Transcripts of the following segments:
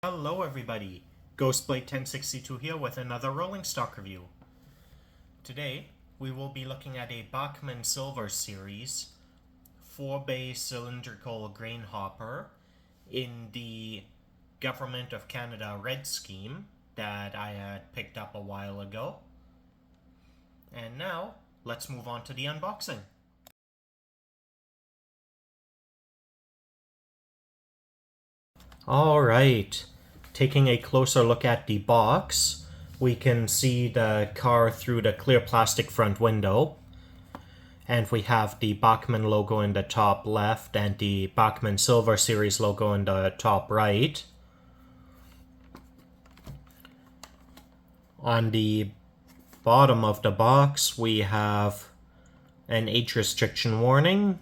Hello everybody, Ghostblade1062 here with another rolling stock review. Today we will be looking at a Bachmann Silver Series 4-bay cylindrical grain hopper in the Government of Canada red scheme that I had picked up a while ago. And now let's move on to the unboxing. Alright, taking a closer look at the box, we can see the car through the clear plastic front window. And we have the Bachmann logo in the top left and the Bachmann Silver Series logo in the top right. On the bottom of the box, we have an age restriction warning,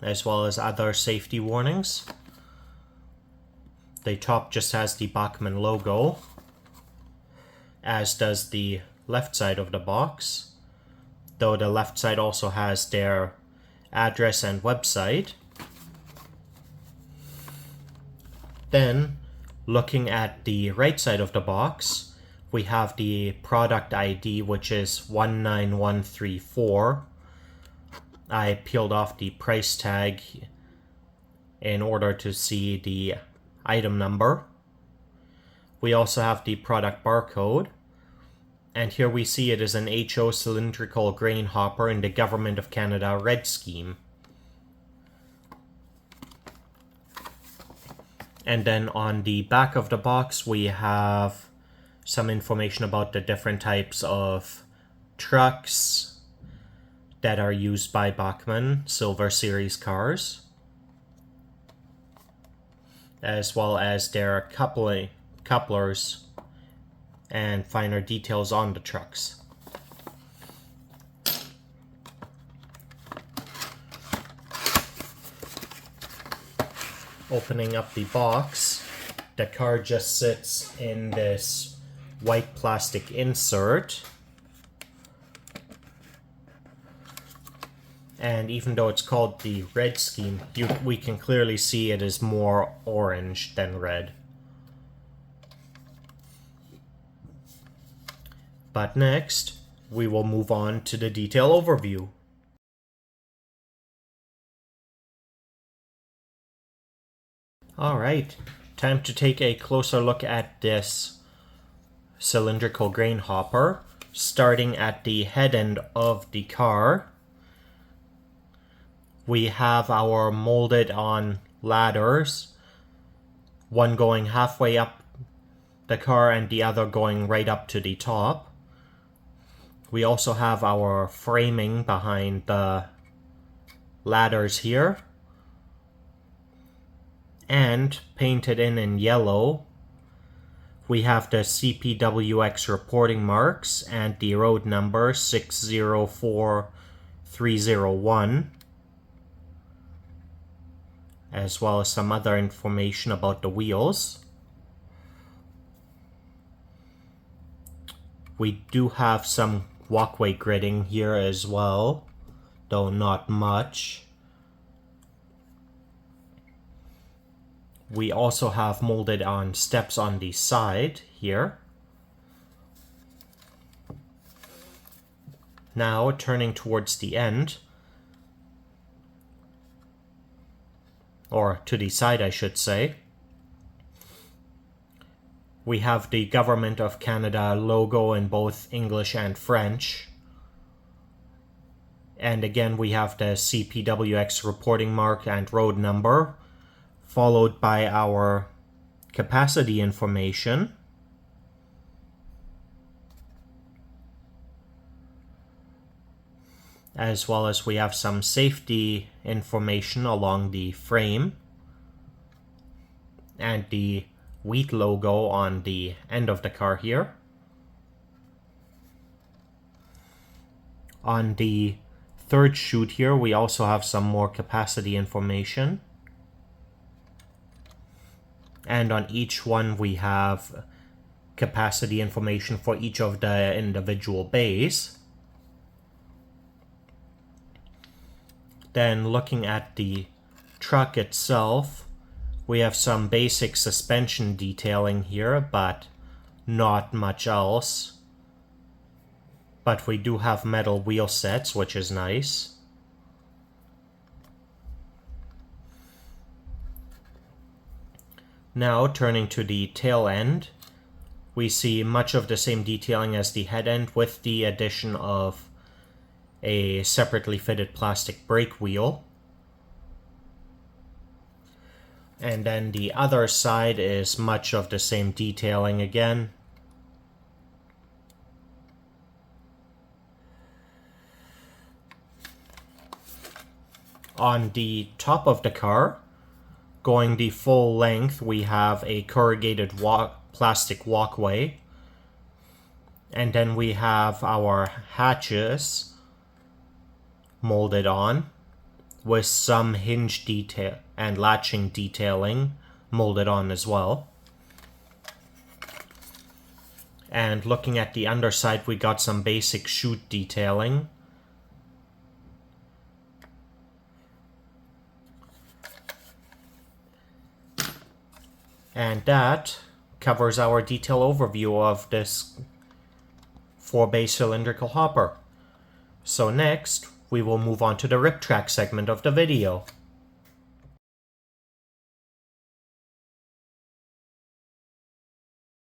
as well as other safety warnings. The top just has the Bachmann logo, as does the left side of the box, though the left side also has their address and website. Then, looking at the right side of the box, we have the product ID, which is 19134. I peeled off the price tag in order to see the item number. We also have the product barcode, and here we see it is an HO cylindrical grain hopper in the Government of Canada red scheme. And then on the back of the box we have some information about the different types of trucks that are used by Bachmann Silver Series cars, as well as their couplers and finer details on the trucks. Opening up the box, the car just sits in this white plastic insert. And even though it's called the red scheme, we can clearly see it is more orange than red. But next, we will move on to the detail overview. Alright, time to take a closer look at this cylindrical grain hopper, starting at the head end of the car. We have our molded on ladders, one going halfway up the car and the other going right up to the top. We also have our framing behind the ladders here, and painted in yellow we have the CPWX reporting marks and the road number 604301. As well as some other information about the wheels. We do have some walkway gridding here as well, though not much. We also have molded on steps on the side here. Now, turning towards the end, or to the side I should say, we have the Government of Canada logo in both English and French. And again we have the CPWX reporting mark and road number, followed by our capacity information. As well as we have some safety information along the frame and the wheat logo on the end of the car here. On the third chute here we also have some more capacity information, and on each one we have capacity information for each of the individual bays. Then looking at the truck itself, We have some basic suspension detailing here, but not much else. But we do have metal wheel sets, which is nice. Now, turning to the tail end, we see much of the same detailing as the head end with the addition of a separately fitted plastic brake wheel. And then the other side is much of the same detailing again. On the top of the car, going the full length, we have a corrugated plastic walkway. And then we have our hatches molded on with some hinge detail and latching detailing molded on as well. And looking at the underside, we got some basic chute detailing. And that covers our detail overview of this 4-bay cylindrical hopper. So next, we will move on to the rip track segment of the video.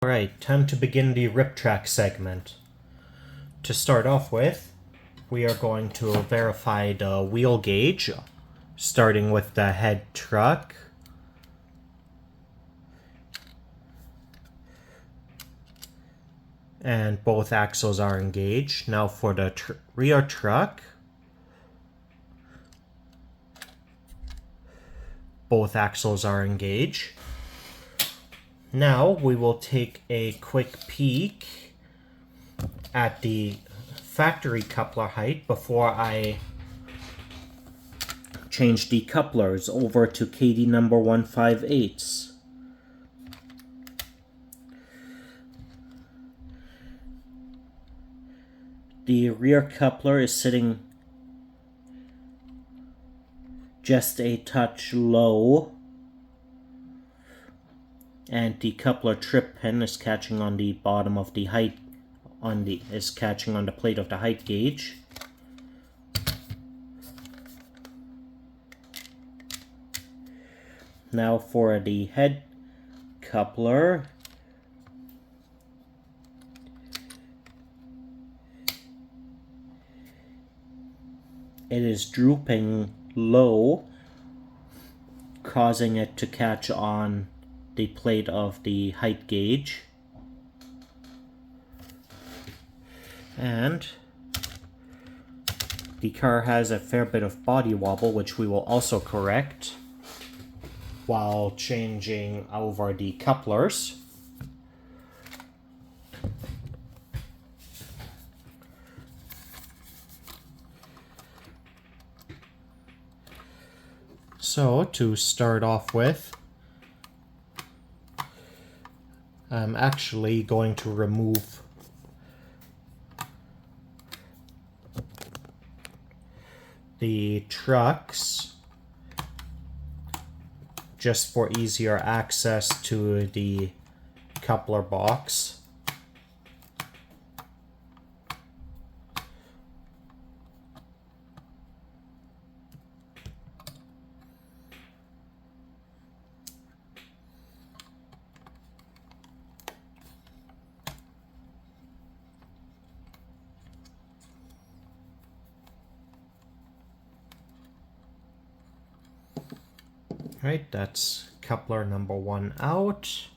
Alright, time to begin the rip track segment. To start off with, we are going to verify the wheel gauge, starting with the head truck. And both axles are engaged. Now for the rear truck, both axles are engaged. Now we will take a quick peek at the factory coupler height before I change the couplers over to KD number 158. The rear coupler is sitting just a touch low, and the coupler trip pin is catching on the bottom of the height is catching on the plate of the height gauge. Now for the head coupler, it is drooping low, causing it to catch on the plate of the height gauge. And the car has a fair bit of body wobble, which we will also correct while changing over the couplers. So to start off with, I'm actually going to remove the trucks just for easier access to the coupler box. Right, that's coupler number 1 out.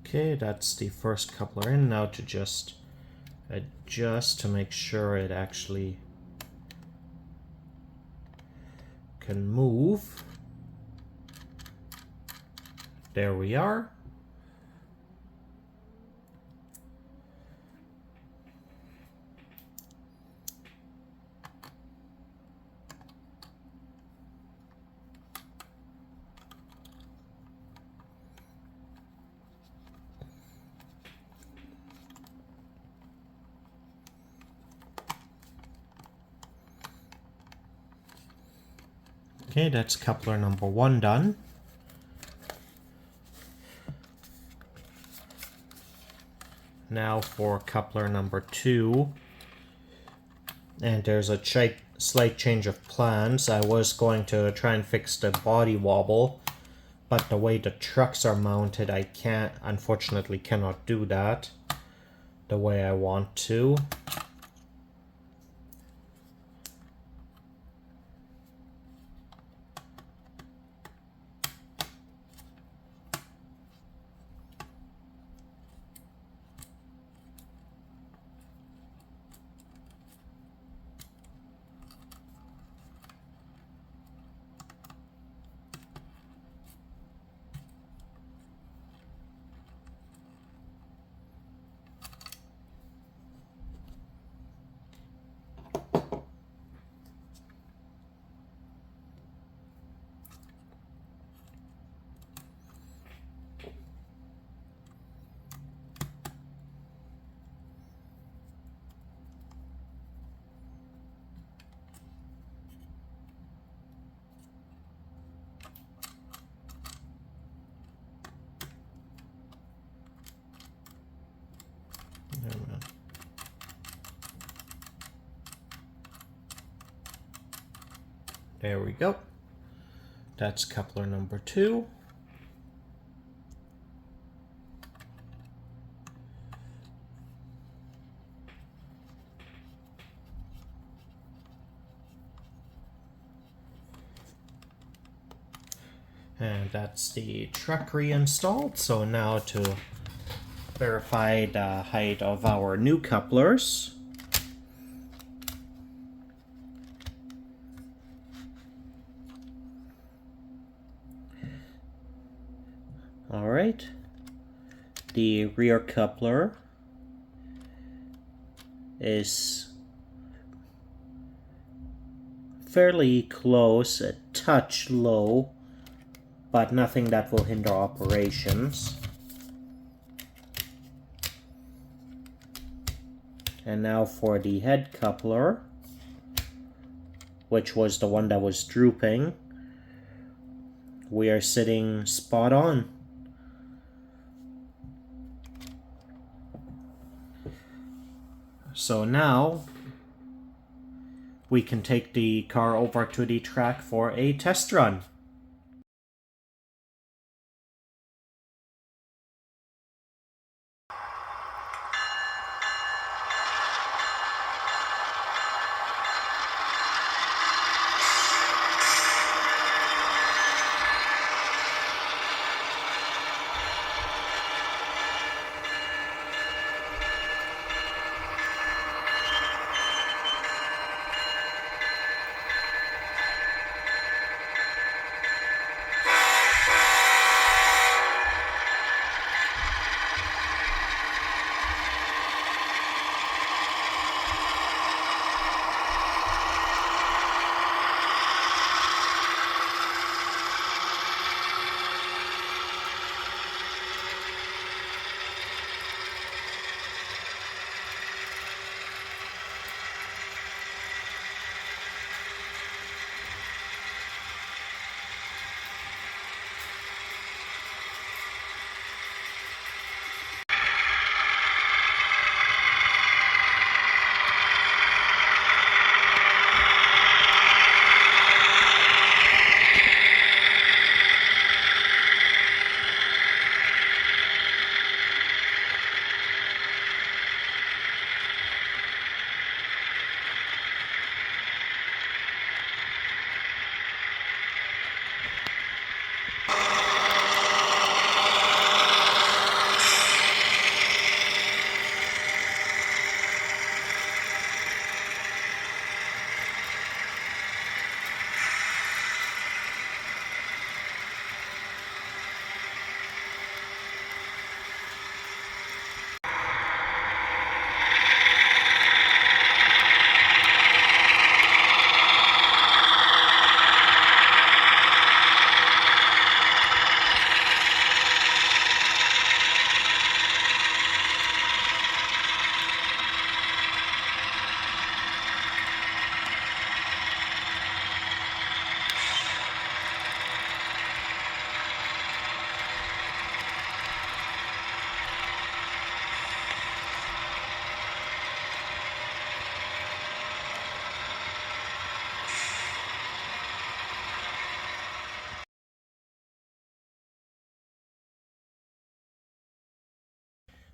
Okay, that's the first coupler in. Now to just adjust to make sure it actually can move. There we are. Okay, that's coupler number 1 done. Now for coupler number 2. And there's a slight change of plans. I was going to try and fix the body wobble, but the way the trucks are mounted, I unfortunately cannot do that the way I want to. There we go. That's coupler number 2. And that's the truck reinstalled. So now to verify the height of our new couplers. Alright, the rear coupler is fairly close, a touch low, but nothing that will hinder operations. And now for the head coupler, which was the one that was drooping, we are sitting spot on. So now we can take the car over to the track for a test run.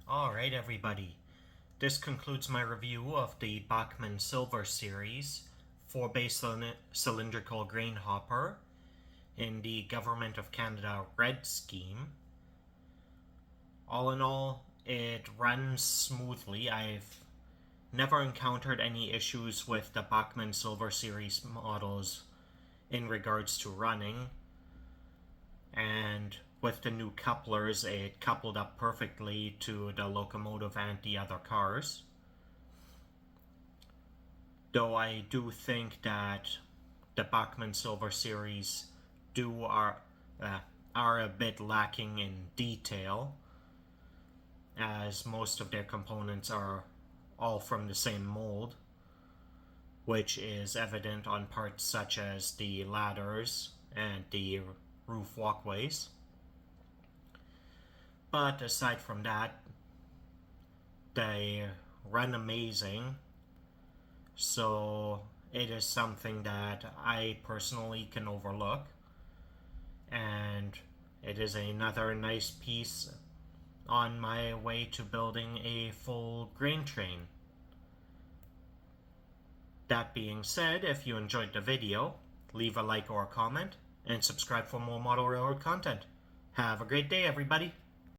Alright everybody, this concludes my review of the Bachmann Silver Series 4-bay cylindrical grain hopper in the Government of Canada red scheme. All in all, it runs smoothly. I've never encountered any issues with the Bachmann Silver Series models in regards to running, and with the new couplers it coupled up perfectly to the locomotive and the other cars. Though I do think that the Bachmann Silver Series are a bit lacking in detail, as most of their components are all from the same mold, which is evident on parts such as the ladders and the roof walkways. But aside from that, they run amazing, so it is something that I personally can overlook, and it is another nice piece on my way to building a full grain train. That being said, if you enjoyed the video, leave a like or a comment, and subscribe for more model railroad content. Have a great day, everybody!